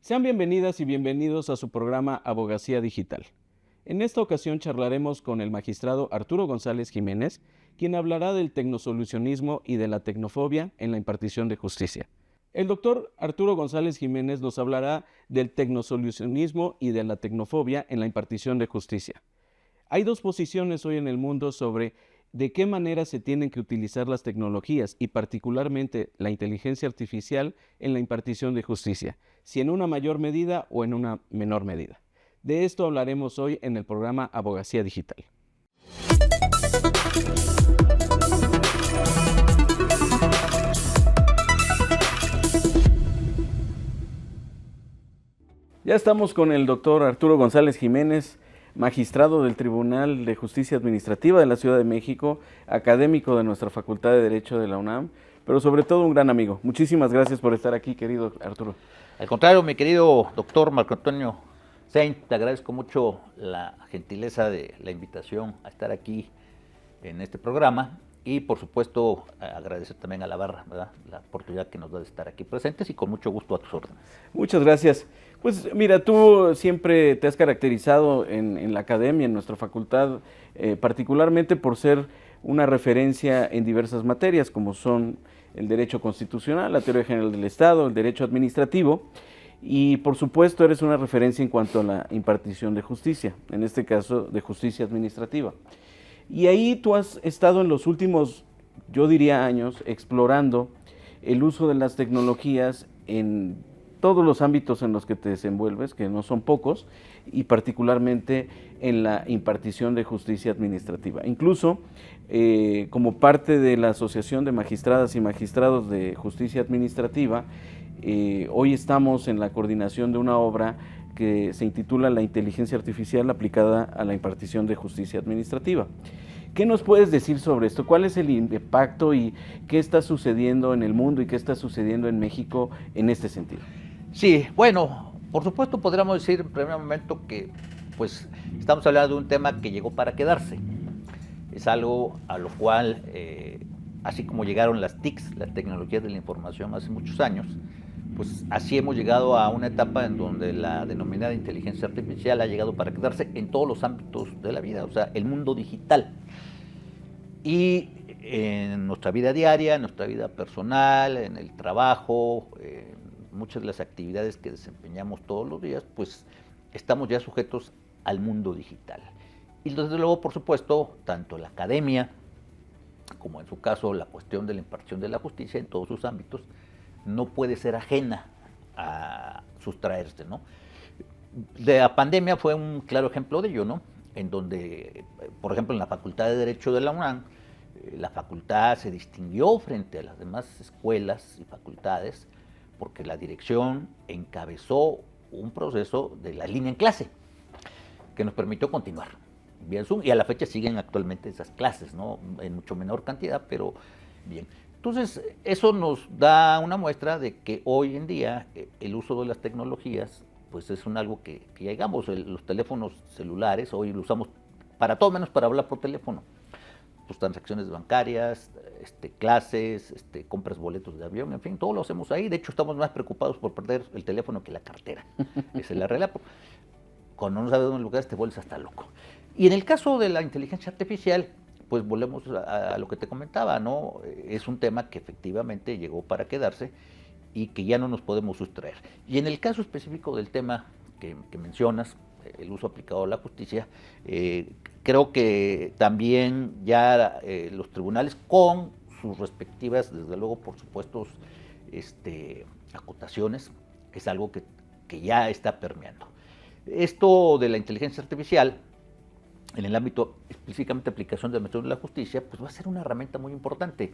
Sean bienvenidas y bienvenidos a su programa Abogacía Digital. En esta ocasión charlaremos con el magistrado Arturo González Jiménez, quien hablará del tecnosolucionismo y de la tecnofobia en la impartición de justicia. El doctor Arturo González Jiménez nos hablará del tecnosolucionismo y de la tecnofobia en la impartición de justicia. Hay dos posiciones hoy en el mundo sobre de qué manera se tienen que utilizar las tecnologías y particularmente la inteligencia artificial en la impartición de justicia, si en una mayor medida o en una menor medida. De esto hablaremos hoy en el programa Abogacía Digital. Ya estamos con el doctor Arturo González Jiménez, magistrado del Tribunal de Justicia Administrativa de la Ciudad de México, académico de nuestra Facultad de Derecho de la UNAM, pero sobre todo un gran amigo. Muchísimas gracias por estar aquí, querido Arturo. Al contrario, mi querido doctor Marco Antonio Sainz, te agradezco mucho la gentileza de la invitación a estar aquí en este programa y por supuesto agradecer también a la barra, ¿verdad?, la oportunidad que nos da de estar aquí presentes y con mucho gusto a tus órdenes. Muchas gracias. Pues mira, tú siempre te has caracterizado en la academia, en nuestra facultad, particularmente por ser una referencia en diversas materias, como son el derecho constitucional, la teoría general del Estado, el derecho administrativo, y por supuesto eres una referencia en cuanto a la impartición de justicia, en este caso de justicia administrativa. Y ahí tú has estado en los últimos, yo diría, años, explorando el uso de las tecnologías en todos los ámbitos en los que te desenvuelves, que no son pocos, y particularmente en la impartición de justicia administrativa. Incluso como parte de la Asociación de Magistradas y Magistrados de Justicia Administrativa, hoy estamos en la coordinación de una obra que se intitula La inteligencia artificial aplicada a la impartición de justicia administrativa. ¿Qué nos puedes decir sobre esto? ¿Cuál es el impacto y qué está sucediendo en el mundo y qué está sucediendo en México en este sentido? Sí, bueno, por supuesto podríamos decir en primer momento que pues estamos hablando de un tema que llegó para quedarse. Es algo a lo cual, así como llegaron las TICs, las tecnologías de la información, hace muchos años, pues así hemos llegado a una etapa en donde la denominada inteligencia artificial ha llegado para quedarse en todos los ámbitos de la vida, o sea, el mundo digital. Y en nuestra vida diaria, en nuestra vida personal, en el trabajo, muchas de las actividades que desempeñamos todos los días, pues estamos ya sujetos al mundo digital. Y desde luego, por supuesto, tanto la academia, como en su caso la cuestión de la impartición de la justicia en todos sus ámbitos, no puede ser ajena a sustraerse, ¿no? La pandemia fue un claro ejemplo de ello, ¿no? En donde, por ejemplo, en la Facultad de Derecho de la UNAM, la facultad se distinguió frente a las demás escuelas y facultades porque la dirección encabezó un proceso de la línea en clase que nos permitió continuar vía Zoom, y a la fecha siguen actualmente esas clases, ¿no?, en mucho menor cantidad, pero bien. Entonces, eso nos da una muestra de que hoy en día el uso de las tecnologías pues es algo que ya llegamos. Los teléfonos celulares hoy lo usamos para todo menos para hablar por teléfono. Pues transacciones bancarias, clases, compras boletos de avión, en fin, todo lo hacemos ahí. De hecho, estamos más preocupados por perder el teléfono que la cartera. Esa es la regla. Cuando no sabes dónde lugar te vuelves hasta loco. Y en el caso de la inteligencia artificial, pues volvemos a lo que te comentaba, ¿no? Es un tema que efectivamente llegó para quedarse y que ya no nos podemos sustraer. Y en el caso específico del tema que mencionas, el uso aplicado a la justicia, creo que también ya los tribunales con sus respectivas, desde luego, por supuesto, acotaciones, es algo que ya está permeando. Esto de la inteligencia artificial, en el ámbito específicamente de aplicación de la administración de la justicia, pues va a ser una herramienta muy importante.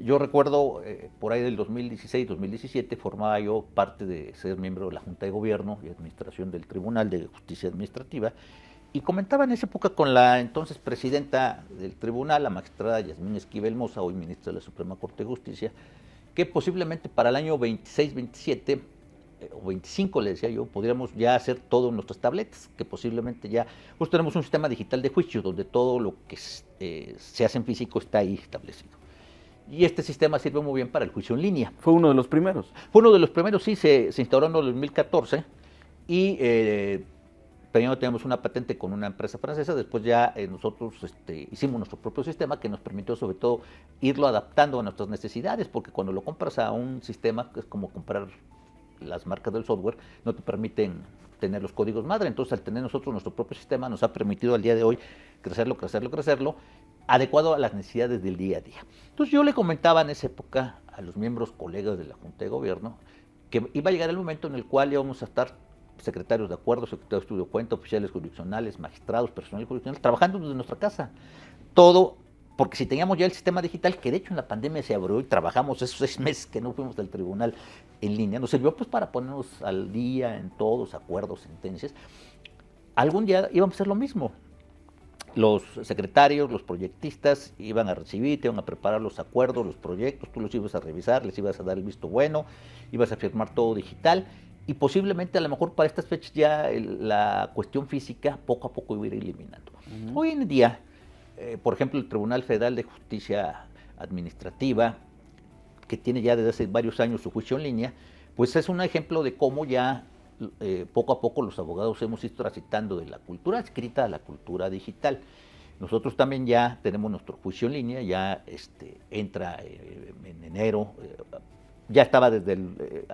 Yo recuerdo, por ahí del 2016-2017, formaba yo parte de ser miembro de la Junta de Gobierno y Administración del Tribunal de Justicia Administrativa, y comentaba en esa época con la entonces presidenta del tribunal, la magistrada Yasmín Esquivel Moza, hoy ministra de la Suprema Corte de Justicia, que posiblemente para el año 26-27 o 25, le decía yo, podríamos ya hacer todo en nuestras tabletas, que posiblemente ya, pues tenemos un sistema digital de juicio donde todo lo que se hace en físico está ahí establecido. Y este sistema sirve muy bien para el juicio en línea. Fue uno de los primeros. Fue uno de los primeros, sí, se instauró en el 2014 y primero teníamos una patente con una empresa francesa, después ya nosotros hicimos nuestro propio sistema que nos permitió sobre todo irlo adaptando a nuestras necesidades, porque cuando lo compras a un sistema, que es como comprar las marcas del software, no te permiten tener los códigos madre. Entonces, al tener nosotros nuestro propio sistema, nos ha permitido al día de hoy crecerlo, adecuado a las necesidades del día a día. Entonces, yo le comentaba en esa época a los miembros, colegas de la Junta de Gobierno, que iba a llegar el momento en el cual íbamos a estar secretarios de acuerdo, secretarios de estudio de cuenta, oficiales jurisdiccionales, magistrados, personal jurisdiccional, trabajando desde nuestra casa. Todo, porque si teníamos ya el sistema digital, que de hecho en la pandemia se abrió y trabajamos esos 6 meses que no fuimos del tribunal en línea, nos sirvió pues para ponernos al día en todos, acuerdos, sentencias. Algún día íbamos a hacer lo mismo. Los secretarios, los proyectistas iban a recibir, te iban a preparar los acuerdos, los proyectos, tú los ibas a revisar, les ibas a dar el visto bueno, ibas a firmar todo digital y posiblemente a lo mejor para estas fechas ya la cuestión física poco a poco iba a ir eliminando. Hoy en día, por ejemplo, el Tribunal Federal de Justicia Administrativa, que tiene ya desde hace varios años su juicio en línea, pues es un ejemplo de cómo ya poco a poco los abogados hemos ido transitando de la cultura escrita a la cultura digital. Nosotros también ya tenemos nuestro juicio en línea, ya entra en enero, ya estaba desde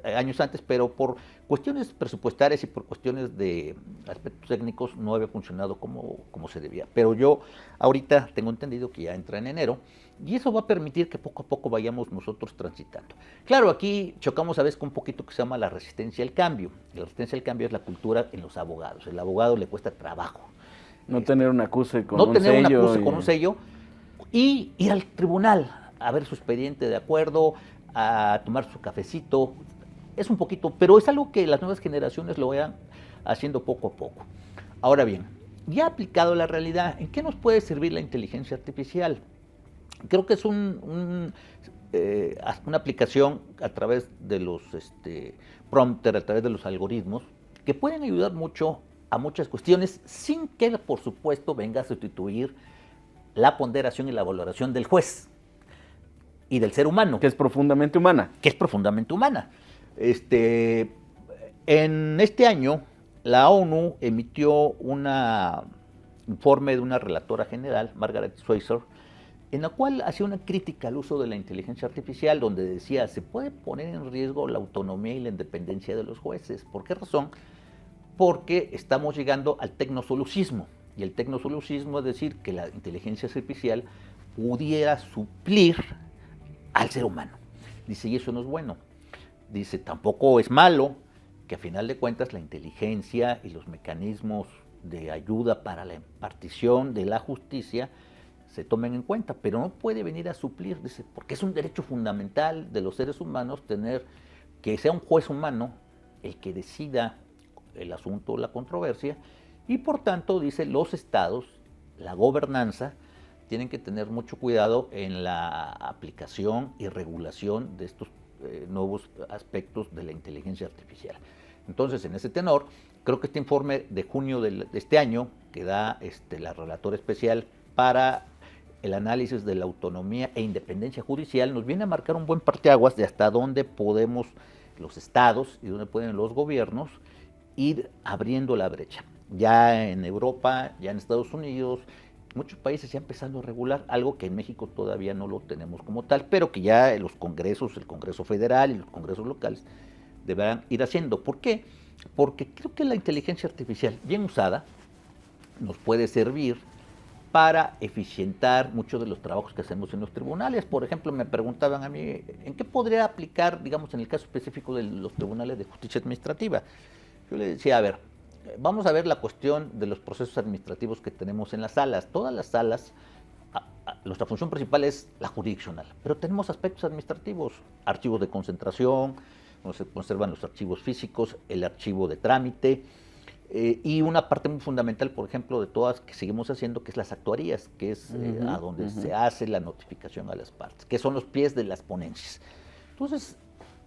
años antes, pero por cuestiones presupuestarias y por cuestiones de aspectos técnicos no había funcionado como se debía. Pero yo ahorita tengo entendido que ya entra en enero y eso va a permitir que poco a poco vayamos nosotros transitando. Claro, aquí chocamos a veces con un poquito que se llama la resistencia al cambio. La resistencia al cambio es la cultura en los abogados. El abogado le cuesta trabajo. No tener un acuse con no un tener sello. un acuse con un sello y ir al tribunal a ver su expediente de acuerdo, a tomar su cafecito. Es un poquito, pero es algo que las nuevas generaciones lo vayan haciendo poco a poco. Ahora bien, ya aplicado a la realidad, ¿en qué nos puede servir la inteligencia artificial? Creo que es una aplicación a través de los prompter, a través de los algoritmos, que pueden ayudar mucho a muchas cuestiones, sin que, por supuesto, venga a sustituir la ponderación y la valoración del juez y del ser humano. Que es profundamente humana. Que es profundamente humana. En este año, la ONU emitió un informe de una relatora general, Margaret Schweizer, en la cual hacía una crítica al uso de la inteligencia artificial, donde decía, se puede poner en riesgo la autonomía y la independencia de los jueces. ¿Por qué razón? Porque estamos llegando al tecnosolucismo. Y el tecnosolucismo es decir que la inteligencia artificial pudiera suplir al ser humano. Dice, y eso no es bueno. Dice, tampoco es malo que a final de cuentas la inteligencia y los mecanismos de ayuda para la impartición de la justicia se tomen en cuenta, pero no puede venir a suplir, dice, porque es un derecho fundamental de los seres humanos tener que sea un juez humano el que decida el asunto o la controversia, y por tanto, dice, los estados, la gobernanza, tienen que tener mucho cuidado en la aplicación y regulación de estos nuevos aspectos de la inteligencia artificial. Entonces, en ese tenor, creo que este informe de junio de este año, que da la relatora especial para el análisis de la autonomía e independencia judicial, nos viene a marcar un buen parteaguas de hasta dónde podemos los estados y dónde pueden los gobiernos ir abriendo la brecha. Ya en Europa, ya en Estados Unidos, muchos países ya empezando a regular, algo que en México todavía no lo tenemos como tal, pero que ya los congresos, el Congreso Federal y los congresos locales deberán ir haciendo. ¿Por qué? Porque creo que la inteligencia artificial, bien usada, nos puede servir para eficientar muchos de los trabajos que hacemos en los tribunales. Por ejemplo, me preguntaban a mí, ¿en qué podría aplicar, digamos, en el caso específico de los tribunales de justicia administrativa? Yo le decía, a ver, vamos a ver la cuestión de los procesos administrativos que tenemos en las salas. Todas las salas, nuestra función principal es la jurisdiccional, pero tenemos aspectos administrativos, archivos de concentración, donde se conservan los archivos físicos, el archivo de trámite, y una parte muy fundamental, por ejemplo, de todas que seguimos haciendo, que es las actuarías, que es a donde se hace la notificación a las partes, que son los pies de las ponencias. Entonces,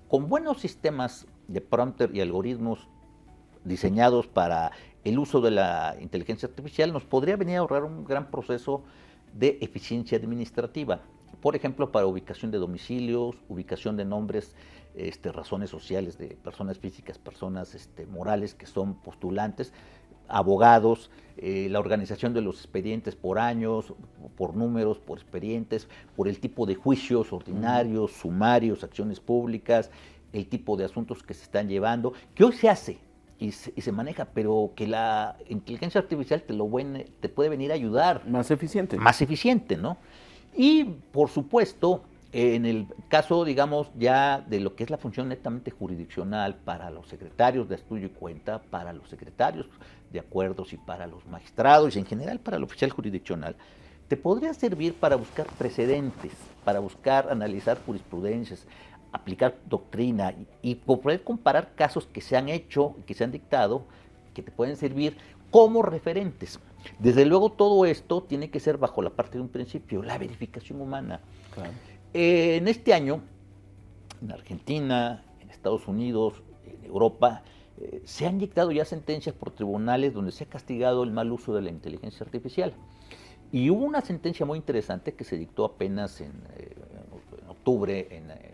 con buenos sistemas de prompter y algoritmos diseñados para el uso de la inteligencia artificial, nos podría venir a ahorrar un gran proceso de eficiencia administrativa. por ejemplo, para ubicación de domicilios, ubicación de nombres, razones sociales de personas físicas, personas morales que son postulantes, abogados, la organización de los expedientes por años, por números, por expedientes, por el tipo de juicios ordinarios, sumarios, acciones públicas, el tipo de asuntos que se están llevando, que hoy se hace y se maneja, pero que la inteligencia artificial te puede venir a ayudar. Más eficiente. Más eficiente, ¿no? Y, por supuesto, en el caso, digamos, ya de lo que es la función netamente jurisdiccional para los secretarios de estudio y cuenta, para los secretarios de acuerdos y para los magistrados y en general para el oficial jurisdiccional, te podría servir para buscar precedentes, para buscar analizar jurisprudencias, aplicar doctrina y poder comparar casos que se han hecho, que se han dictado, que te pueden servir como referentes. Desde luego todo esto tiene que ser bajo la parte de un principio, la verificación humana. Claro. En este año, en Argentina, en Estados Unidos, en Europa, se han dictado ya sentencias por tribunales donde se ha castigado el mal uso de la inteligencia artificial. Y hubo una sentencia muy interesante que se dictó apenas en octubre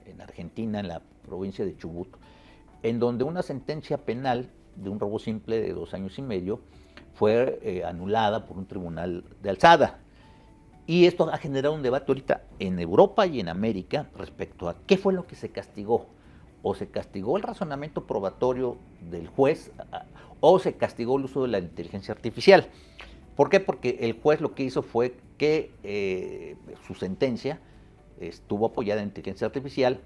en Argentina, en la provincia de Chubut, en donde una sentencia penal de un robo simple de 2 años y medio fue anulada por un tribunal de alzada. Y esto ha generado un debate ahorita en Europa y en América respecto a qué fue lo que se castigó. O se castigó el razonamiento probatorio del juez o se castigó el uso de la inteligencia artificial. ¿Por qué? Porque el juez lo que hizo fue que su sentencia estuvo apoyada en inteligencia artificial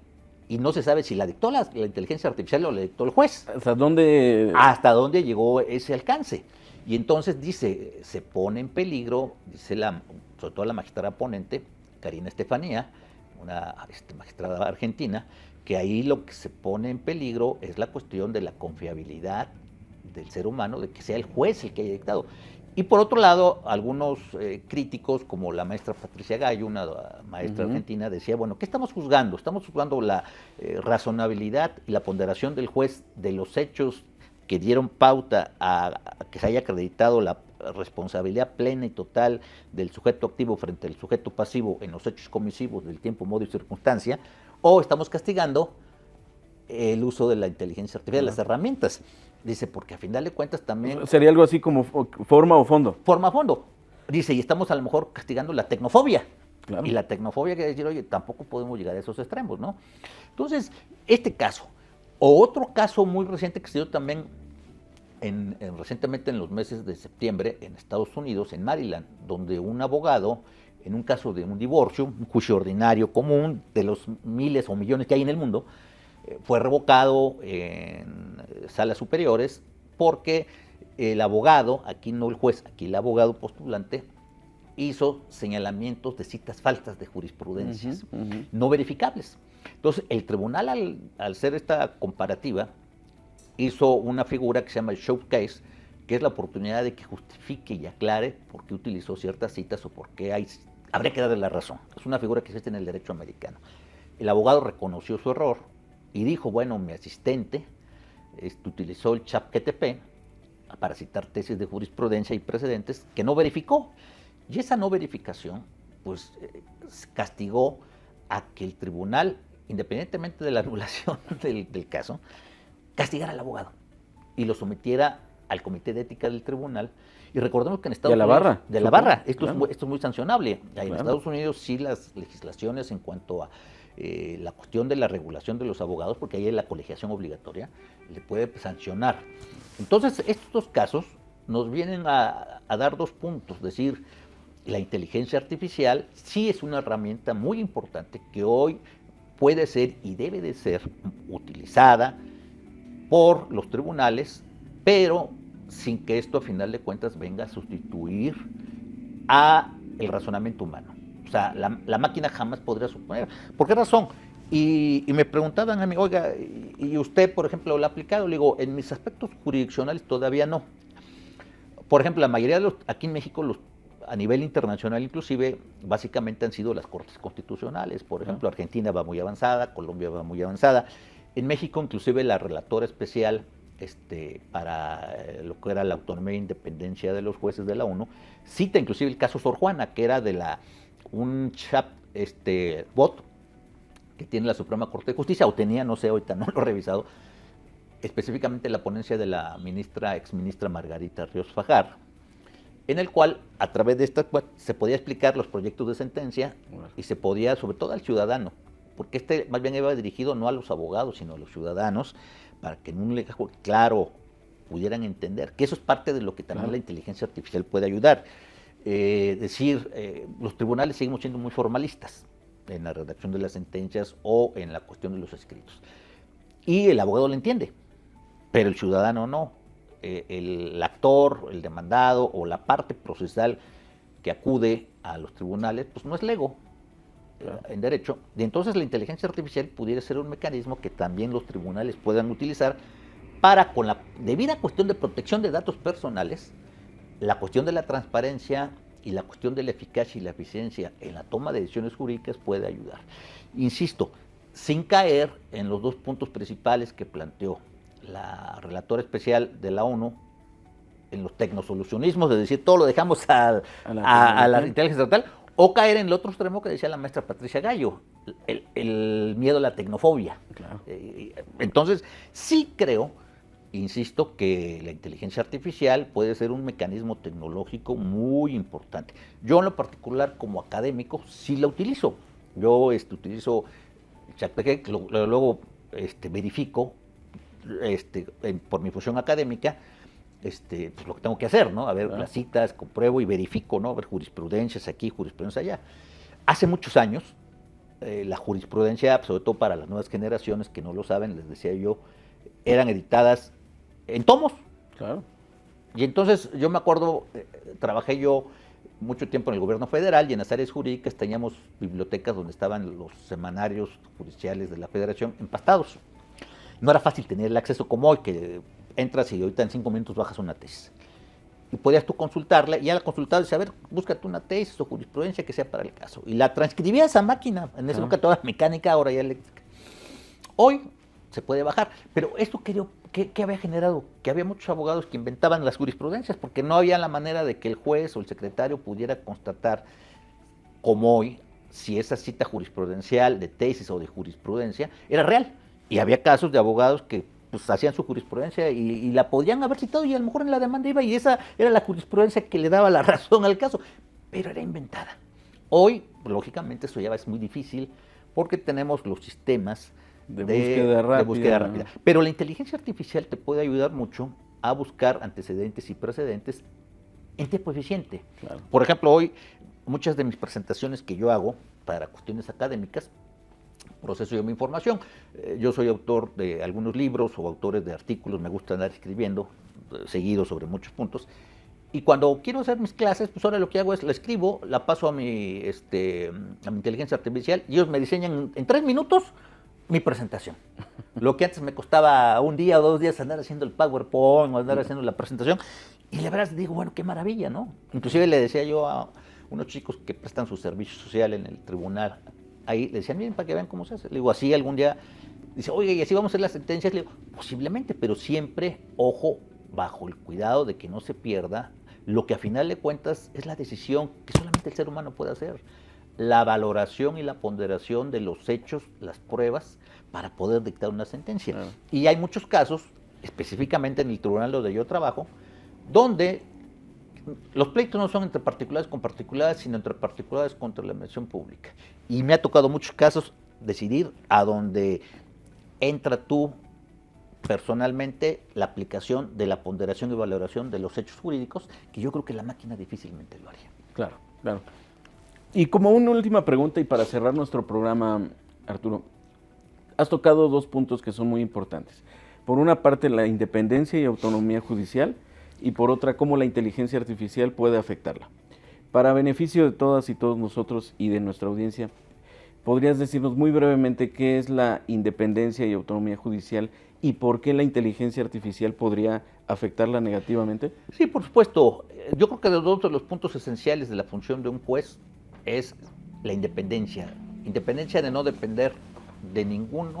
y no se sabe si la dictó la inteligencia artificial o la dictó el juez. ¿Hasta dónde? Hasta dónde llegó ese alcance. Y entonces dice, se pone en peligro, dice sobre todo la magistrada ponente, Karina Estefanía, una magistrada argentina, que ahí lo que se pone en peligro es la cuestión de la confiabilidad del ser humano, de que sea el juez el que haya dictado. Y por otro lado, algunos críticos, como la maestra Patricia Gallo, una maestra argentina, decía, bueno, ¿qué estamos juzgando? Estamos juzgando la razonabilidad y la ponderación del juez de los hechos que dieron pauta a que se haya acreditado la responsabilidad plena y total del sujeto activo frente al sujeto pasivo en los hechos comisivos del tiempo, modo y circunstancia, o estamos castigando el uso de la inteligencia artificial, las herramientas. Dice, porque a final de cuentas también... ¿Sería algo así como forma o fondo? Forma a fondo. Dice, y estamos a lo mejor castigando la tecnofobia. Claro. Y la tecnofobia quiere decir, oye, tampoco podemos llegar a esos extremos, ¿no? Entonces, este caso, o otro caso muy reciente que se dio también recientemente en los meses de septiembre en Estados Unidos, en Maryland, donde un abogado, en un caso de un divorcio, un juicio ordinario común de los miles o millones que hay en el mundo, fue revocado en salas superiores porque el abogado, aquí no el juez, aquí el abogado postulante, hizo señalamientos de citas falsas de jurisprudencias no verificables. Entonces, el tribunal, al hacer esta comparativa, hizo una figura que se llama el showcase, que es la oportunidad de que justifique y aclare por qué utilizó ciertas citas o por qué habría que darle la razón. Es una figura que existe en el derecho americano. El abogado reconoció su error y dijo, bueno, mi asistente utilizó el ChatGPT para citar tesis de jurisprudencia y precedentes que no verificó. Y esa no verificación, pues, castigó a que el tribunal, independientemente de la anulación del caso, castigara al abogado y lo sometiera al comité de ética del tribunal. Y recordemos que en Estados Unidos... barra. De la barra. Esto Claro. es muy sancionable. En Claro. Estados Unidos sí las legislaciones en cuanto a la cuestión de la regulación de los abogados, porque ahí hay la colegiación obligatoria, le puede sancionar. Entonces, estos casos nos vienen a dar 2 puntos. Es decir, la inteligencia artificial sí es una herramienta muy importante que hoy puede ser y debe de ser utilizada por los tribunales, pero sin que esto a final de cuentas venga a sustituir a el razonamiento humano. O sea, la máquina jamás podría suponer. ¿Por qué razón? Y me preguntaban a mí, oiga, ¿y usted, por ejemplo, lo ha aplicado? Le digo, en mis aspectos jurisdiccionales todavía no. Por ejemplo, la mayoría de aquí en México, a nivel internacional inclusive, básicamente han sido las cortes constitucionales. Por ejemplo, Argentina va muy avanzada, Colombia va muy avanzada. En México, inclusive, la relatora especial para lo que era la autonomía e independencia de los jueces de la ONU, cita inclusive el caso Sor Juana, que era de un chat voto que tiene la Suprema Corte de Justicia, o tenía, no sé, ahorita no lo he revisado, específicamente la ponencia de la exministra Margarita Ríos Fajar, en el cual, a través de esta, se podía explicar los proyectos de sentencia y se podía, sobre todo al ciudadano, porque más bien iba dirigido no a los abogados, sino a los ciudadanos, para que en un lenguaje claro pudieran entender, que eso es parte de lo que también la inteligencia artificial puede ayudar. Los tribunales seguimos siendo muy formalistas en la redacción de las sentencias o en la cuestión de los escritos. Y el abogado lo entiende, pero el ciudadano no. El actor, el demandado o la parte procesal que acude a los tribunales, pues no es lego en derecho. Y entonces la inteligencia artificial pudiera ser un mecanismo que también los tribunales puedan utilizar para, con la debida cuestión de protección de datos personales, la cuestión de la transparencia y la cuestión de la eficacia y la eficiencia en la toma de decisiones jurídicas puede ayudar. Insisto, sin caer en los dos puntos principales que planteó la relatora especial de la ONU en los tecnosolucionismos, es decir, todo lo dejamos a la inteligencia estatal, o caer en el otro extremo que decía la maestra Patricia Gallo, el miedo a la tecnofobia. Claro. Entonces, sí creo, insisto, que la inteligencia artificial puede ser un mecanismo tecnológico muy importante. Yo en lo particular, como académico, sí la utilizo. Yo utilizo ChatGPT, luego verifico por mi función académica, pues lo que tengo que hacer, ¿no? A ver las citas, compruebo y verifico, ¿no? A ver jurisprudencias aquí, jurisprudencias allá. Hace muchos años, la jurisprudencia, sobre todo para las nuevas generaciones que no lo saben, les decía yo, eran editadas en tomos. Claro. Y entonces yo me acuerdo, trabajé yo mucho tiempo en el gobierno federal y en las áreas jurídicas teníamos bibliotecas donde estaban los semanarios judiciales de la federación empastados. No era fácil tener el acceso como hoy, que entras y ahorita en 5 minutos bajas una tesis. Y podías tú consultarla, y ya la consultabas y decía, a ver, búscate una tesis o jurisprudencia que sea para el caso. Y la transcribía esa máquina, en esa época toda mecánica, ahora ya eléctrica. Hoy se puede bajar, pero esto ¿qué había generado? Que había muchos abogados que inventaban las jurisprudencias, porque no había la manera de que el juez o el secretario pudiera constatar, como hoy, si esa cita jurisprudencial de tesis o de jurisprudencia era real. Y había casos de abogados que pues hacían su jurisprudencia y la podían haber citado y a lo mejor en la demanda iba y esa era la jurisprudencia que le daba la razón al caso, pero era inventada. Hoy, lógicamente, eso ya es muy difícil porque tenemos los sistemas de búsqueda rápida. Pero la inteligencia artificial te puede ayudar mucho a buscar antecedentes y precedentes en tiempo eficiente. Claro. Por ejemplo, hoy muchas de mis presentaciones que yo hago para cuestiones académicas, proceso yo mi información. Yo soy autor de algunos libros o autores de artículos, me gusta andar escribiendo seguido sobre muchos puntos. Y cuando quiero hacer mis clases, pues ahora lo que hago es la escribo, la paso a mi inteligencia artificial y ellos me diseñan en 3 minutos mi presentación. Lo que antes me costaba 1 día o 2 días andar haciendo el PowerPoint o andar haciendo la presentación. Y la verdad digo, bueno, qué maravilla, ¿no? Inclusive le decía yo a unos chicos que prestan su servicio social en el tribunal, ahí le decían, miren, para que vean cómo se hace. Le digo, así algún día, dice, oye, ¿y así vamos a hacer las sentencias? Le digo, posiblemente, pero siempre, ojo, bajo el cuidado de que no se pierda lo que a final de cuentas es la decisión que solamente el ser humano puede hacer. La valoración y la ponderación de los hechos, las pruebas, para poder dictar una sentencia. Y hay muchos casos, específicamente en el tribunal donde yo trabajo, donde los pleitos no son entre particulares con particulares, sino entre particulares contra la administración pública. Y me ha tocado muchos casos decidir a donde entra tú personalmente la aplicación de la ponderación y valoración de los hechos jurídicos, que yo creo que la máquina difícilmente lo haría. Claro, claro. Y como una última pregunta y para cerrar nuestro programa, Arturo, has tocado 2 puntos que son muy importantes. Por una parte, la independencia y autonomía judicial, y por otra, cómo la inteligencia artificial puede afectarla. Para beneficio de todas y todos nosotros y de nuestra audiencia, ¿podrías decirnos muy brevemente qué es la independencia y autonomía judicial y por qué la inteligencia artificial podría afectarla negativamente? Sí, por supuesto. Yo creo que dos de los puntos esenciales de la función de un juez es la independencia. Independencia de no depender de ningún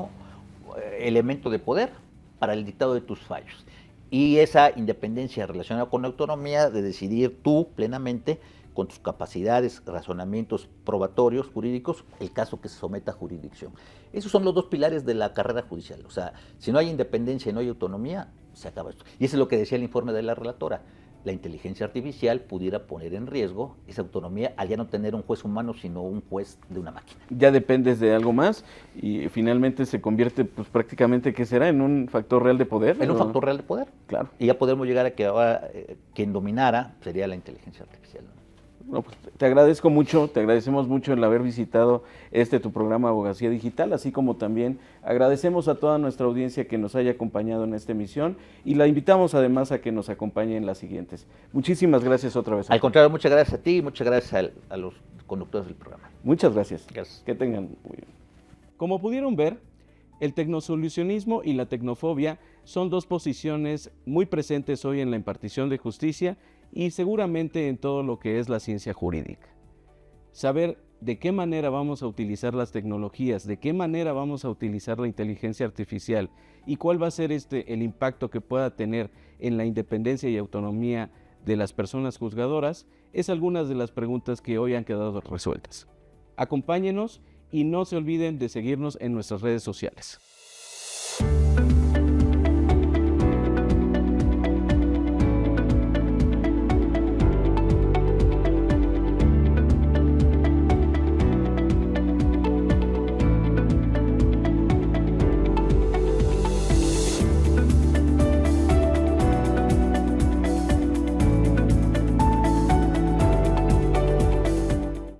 elemento de poder para el dictado de tus fallos. Y esa independencia relacionada con la autonomía de decidir tú plenamente con sus capacidades, razonamientos probatorios, jurídicos, el caso que se someta a jurisdicción. Esos son los dos pilares de la carrera judicial. O sea, si no hay independencia y no hay autonomía, se acaba esto. Y eso es lo que decía el informe de la relatora. La inteligencia artificial pudiera poner en riesgo esa autonomía al ya no tener un juez humano, sino un juez de una máquina. Ya dependes de algo más y finalmente se convierte, pues prácticamente, ¿qué será? ¿En un factor real de poder? En un factor real de poder. Claro. Y ya podemos llegar a que ahora quien dominara sería la inteligencia artificial, ¿no? Bueno, pues te agradezco mucho, te agradecemos mucho el haber visitado tu programa Abogacía Digital, así como también agradecemos a toda nuestra audiencia que nos haya acompañado en esta emisión y la invitamos además a que nos acompañe en las siguientes. Muchísimas gracias otra vez. Al contrario, muchas gracias a ti y muchas gracias a los conductores del programa. Muchas gracias. Gracias. Que tengan muy bien. Como pudieron ver, el tecnosolucionismo y la tecnofobia son dos posiciones muy presentes hoy en la impartición de justicia y seguramente en todo lo que es la ciencia jurídica. Saber de qué manera vamos a utilizar las tecnologías, de qué manera vamos a utilizar la inteligencia artificial y cuál va a ser el impacto que pueda tener en la independencia y autonomía de las personas juzgadoras, es algunas de las preguntas que hoy han quedado resueltas. Acompáñenos y no se olviden de seguirnos en nuestras redes sociales.